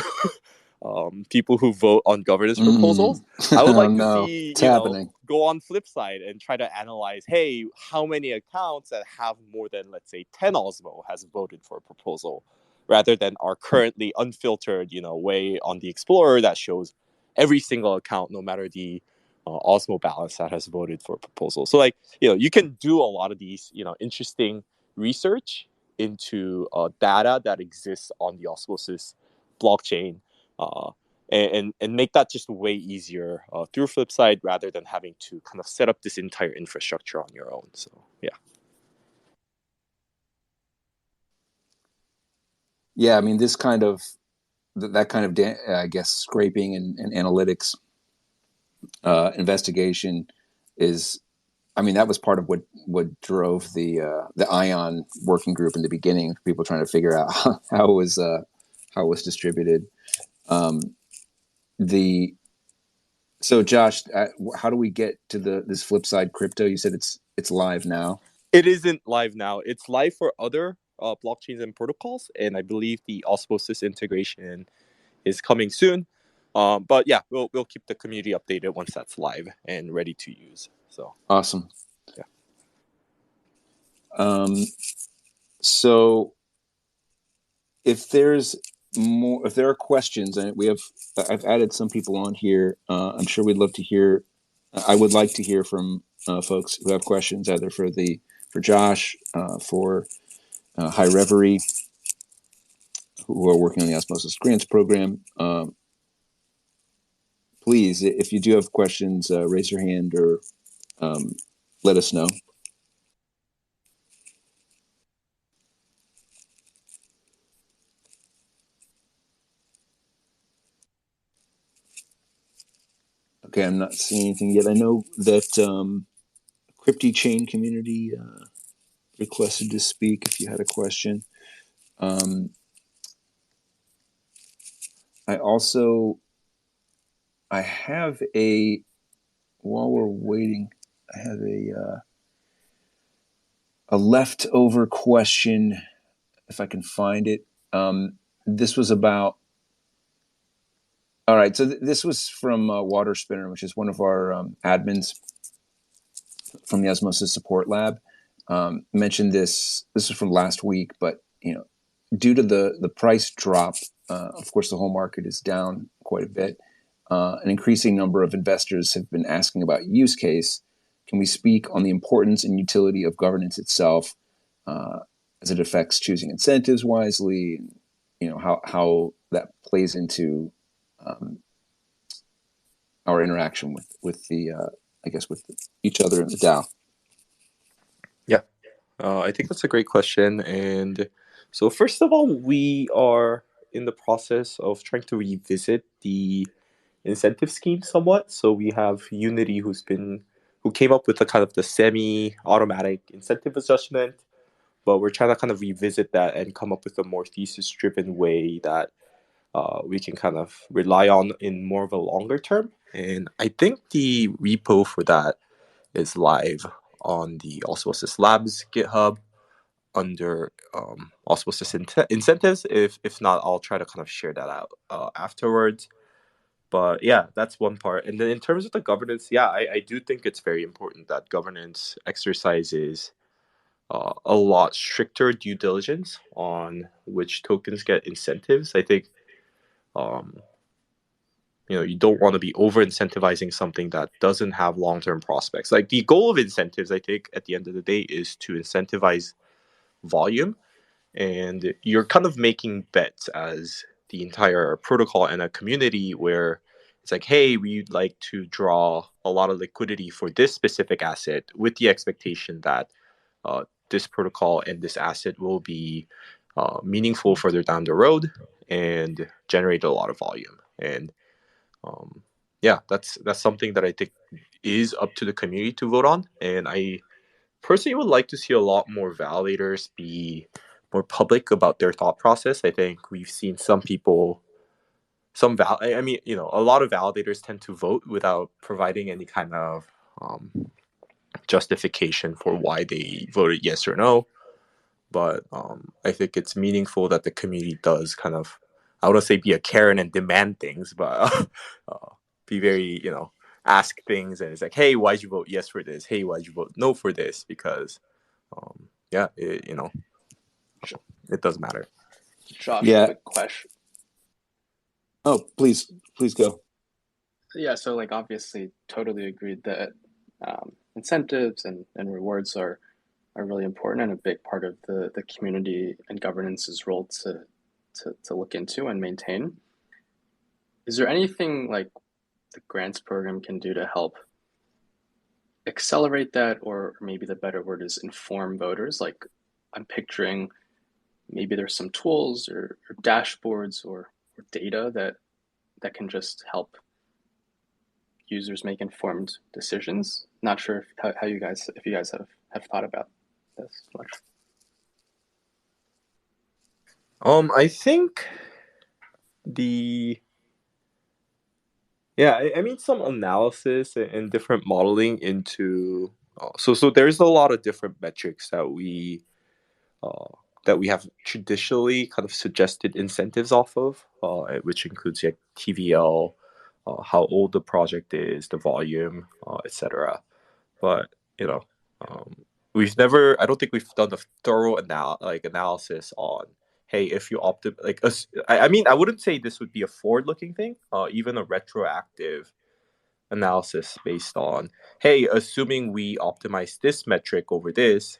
people who vote on governance proposals. I would Oh like to no, see, it's happening. go on flip side and try to analyze, hey, how many accounts that have more than, let's say, 10 Osmo has voted for a proposal, rather than our currently unfiltered, way on the Explorer that shows every single account, no matter the Osmo balance, that has voted for a proposal. So, like, you can do a lot of these, interesting research into data that exists on the Osmosis blockchain, uh, and make that just way easier through Flipside, rather than having to kind of set up this entire infrastructure on your own. So Yeah, I mean, this kind of that kind of I guess scraping and analytics investigation is, I mean, that was part of what drove the Ion working group in the beginning. People trying to figure out how it was distributed. The So Josh, how do we get to this Flipside crypto? You said it's live now. it isn't live now. It's live for other blockchains and protocols, and I believe the Osmosis integration is coming soon. But yeah, we'll keep the community updated once that's live and ready to use. So Awesome. yeah. So if there's more, if there are questions, and I've added some people on here. I'm sure we'd love to hear. I would like to hear from folks who have questions, either for Josh, for High Reverie, who are working on the Osmosis Grants program. Please, if you do have questions, raise your hand or let us know. Okay, I'm not seeing anything yet. I know that Crypty Chain community requested to speak if you had a question. I have while we're waiting, I have a leftover question, if I can find it. This was about, all right, so this was from Water Spinner, which is one of our admins from the Osmosis Support Lab. Mentioned this is from last week, but due to the price drop, of course, the whole market is down quite a bit. An increasing number of investors have been asking about use case. Can we speak on the importance and utility of governance itself as it affects choosing incentives wisely? How that plays into our interaction with the I guess with each other in the DAO. Yeah, I think that's a great question. And so, first of all, we are in the process of trying to revisit the incentive scheme somewhat. So we have Unity, who came up with the kind of the semi-automatic incentive adjustment, but we're trying to kind of revisit that and come up with a more thesis-driven way that we can kind of rely on in more of a longer term. And I think the repo for that is live on the Osmosis Labs GitHub under Osmosis incentives. If not, I'll try to kind of share that out afterwards. But yeah, that's one part. And then in terms of the governance, yeah, I do think it's very important that governance exercises a lot stricter due diligence on which tokens get incentives. I think, you don't want to be over incentivizing something that doesn't have long-term prospects. Like the goal of incentives, I think, at the end of the day, is to incentivize volume, and you're kind of making bets as the entire protocol and a community where it's like, hey, we'd like to draw a lot of liquidity for this specific asset with the expectation that this protocol and this asset will be meaningful further down the road and generate a lot of volume. And yeah, that's something that I think is up to the community to vote on. And I personally would like to see a lot more validators be more public about their thought process. I think we've seen some people, a lot of validators tend to vote without providing any kind of justification for why they voted yes or no. But I think it's meaningful that the community does kind of, I wouldn't say be a Karen and demand things, but be very, ask things. And it's like, hey, why'd you vote yes for this? Hey, why'd you vote no for this? Because, it does matter. Josh, Yeah. quick question. Oh, please go. Yeah, so like obviously totally agreed that incentives and rewards are really important and a big part of the community and governance's role to look into and maintain. Is there anything like the grants program can do to help accelerate that, or maybe the better word is inform voters? Like I'm picturing maybe there's some tools or dashboards or data that can just help users make informed decisions. Not sure if you guys have thought about this much. I think some analysis and different modeling into so there's a lot of different metrics that we have traditionally kind of suggested incentives off of, which includes like TVL, how old the project is, the volume, etc. But I don't think we've done a thorough analysis on, hey, if you I wouldn't say this would be a forward-looking thing, even a retroactive analysis based on, hey, assuming we optimize this metric over this,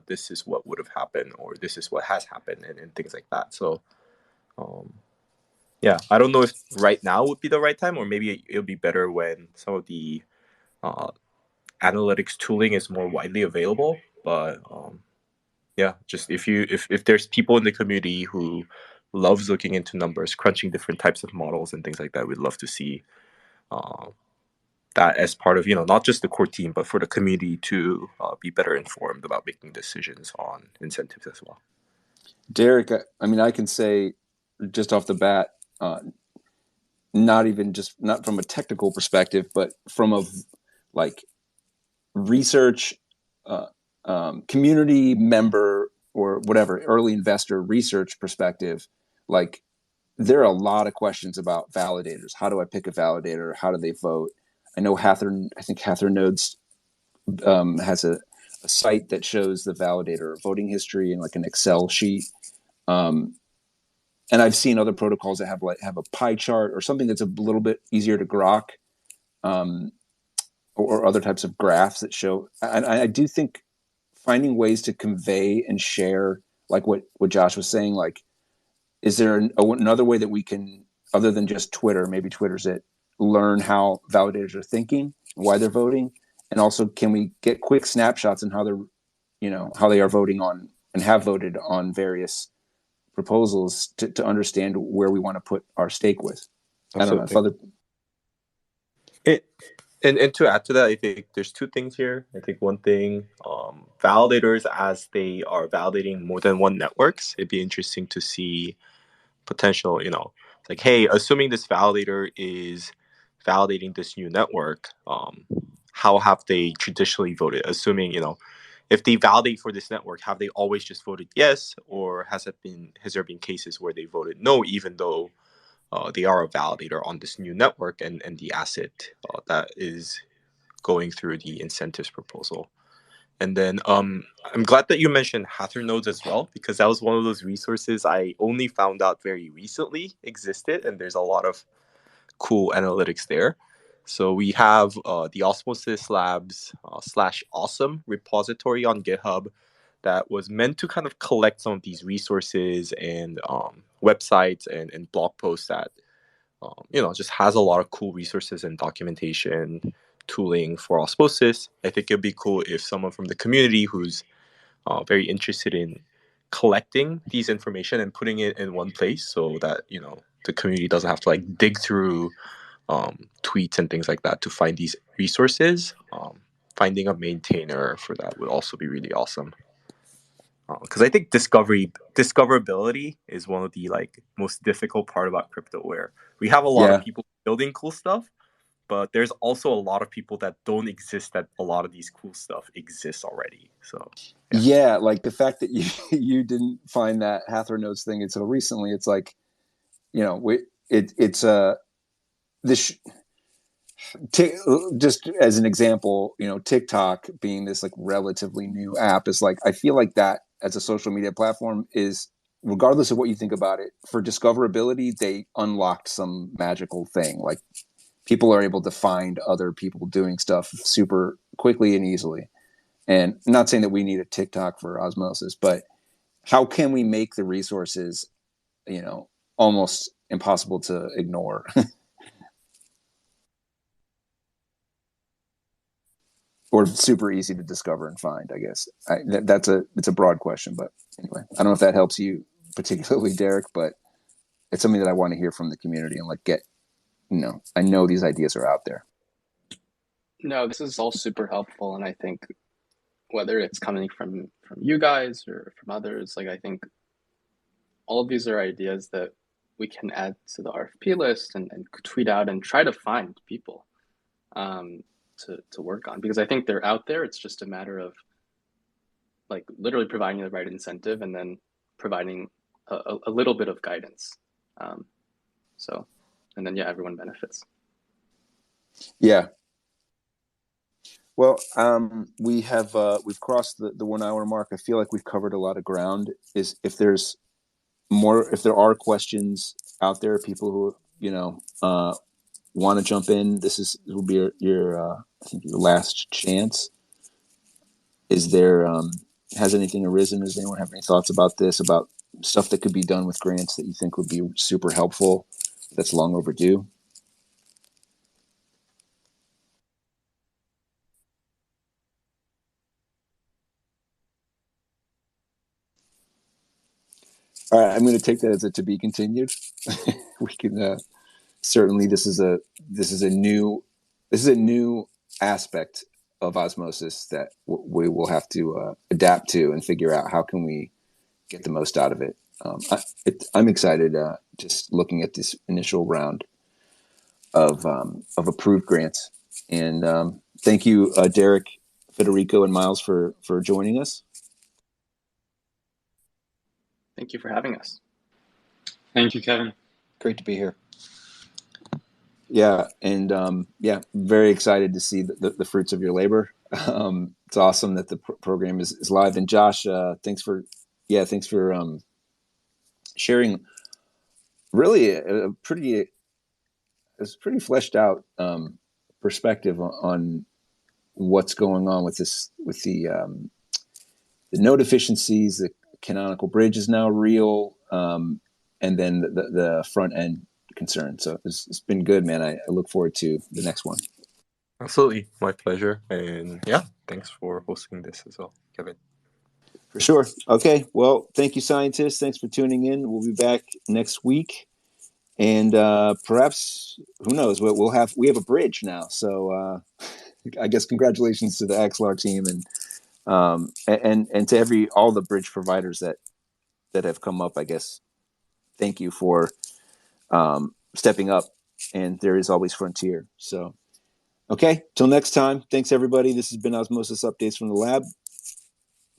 this is what would have happened, or this is what has happened, and things like that. So, I don't know if right now would be the right time, or maybe it'll be better when some of the analytics tooling is more widely available. But just if there's people in the community who loves looking into numbers, crunching different types of models and things like that, we'd love to see that as part of, not just the core team, but for the community to be better informed about making decisions on incentives as well. Derek, I can say just off the bat, not from a technical perspective, but from a research community member or whatever, early investor research perspective, like there are a lot of questions about validators. How do I pick a validator? How do they vote? I know Hather Nodes has a site that shows the validator voting history in like an Excel sheet. And I've seen other protocols that have a pie chart or something that's a little bit easier to grok, or other types of graphs that show. I do think finding ways to convey and share, like what Josh was saying, like, is there another way that we can, other than just Twitter, maybe Twitter's it, learn how validators are thinking, why they're voting, and also can we get quick snapshots on how they are voting on and have voted on various proposals to understand where we want to put our stake with. Absolutely. I don't know if And to add to that, I think there's two things here. I think one thing, validators, as they are validating more than one networks, it'd be interesting to see potential, like, hey, assuming this validator is validating this new network, how have they traditionally voted? Assuming, if they validate for this network, have they always just voted yes, or has there been cases where they voted no, even though they are a validator on this new network and the asset that is going through the incentives proposal? And then I'm glad that you mentioned Hather Nodes as well, because that was one of those resources I only found out very recently existed, and there's a lot of cool analytics there. So we have the Osmosis Labs /awesome repository on GitHub that was meant to kind of collect some of these resources and websites and blog posts that just has a lot of cool resources and documentation tooling for Osmosis. I think it'd be cool if someone from the community who's very interested in collecting these information and putting it in one place so that the community doesn't have to like dig through tweets and things like that to find these resources. Finding a maintainer for that would also be really awesome. Because I think discoverability is one of the like most difficult part about crypto, where we have a lot of people building cool stuff, but there's also a lot of people that don't exist that a lot of these cool stuff exists already. So like the fact that you didn't find that Hathor Notes thing until recently, it's like, just as an example, TikTok being this like relatively new app is like, I feel like that as a social media platform is, regardless of what you think about it, for discoverability, they unlocked some magical thing. Like people are able to find other people doing stuff super quickly and easily. And I'm not saying that we need a TikTok for Osmosis, but how can we make the resources, almost impossible to ignore? Or super easy to discover and find, I guess. It's a broad question, but anyway, I don't know if that helps you particularly, Derek, but it's something that I want to hear from the community and like I know these ideas are out there. No, this is all super helpful. And I think whether it's coming from you guys or from others, like I think all of these are ideas that we can add to the RFP list and tweet out and try to find people to work on, because I think they're out there. It's just a matter of like literally providing the right incentive and then providing a little bit of guidance. And then everyone benefits. Yeah. Well, we've crossed the 1 hour mark. I feel like we've covered a lot of ground. If there are questions out there, people who want to jump in, will be your I think your last chance. Is there has anything arisen? Does anyone have any thoughts about this, about stuff that could be done with grants that you think would be super helpful, that's long overdue? All right, I'm going to take that as a to be continued. We can certainly this is a new aspect of Osmosis that we will have to adapt to and figure out how can we get the most out of it. I'm excited just looking at this initial round of approved grants, and thank you, Derek, Federico, and Myles for joining us. Thank you for having us. Thank you, Kevin. Great to be here. Yeah, and very excited to see the fruits of your labor. It's awesome that the program is live. And Josh, thanks for sharing. Really, a pretty fleshed out perspective on what's going on with the node efficiencies. The canonical bridge is now real, and then the front end concern. So it's been good, man. I look forward to the next one. Absolutely, my pleasure. And thanks for hosting this as well, Kevin. For sure. Okay. Well, thank you, scientists. Thanks for tuning in. We'll be back next week, and perhaps, who knows? We have a bridge now. So I guess congratulations to the Axelar team and to all the bridge providers that have come up. I guess thank you for stepping up, and there is always frontier. So, okay, till next time. Thanks, everybody. This has been Osmosis Updates from the lab.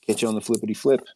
Catch you on the flippity flip.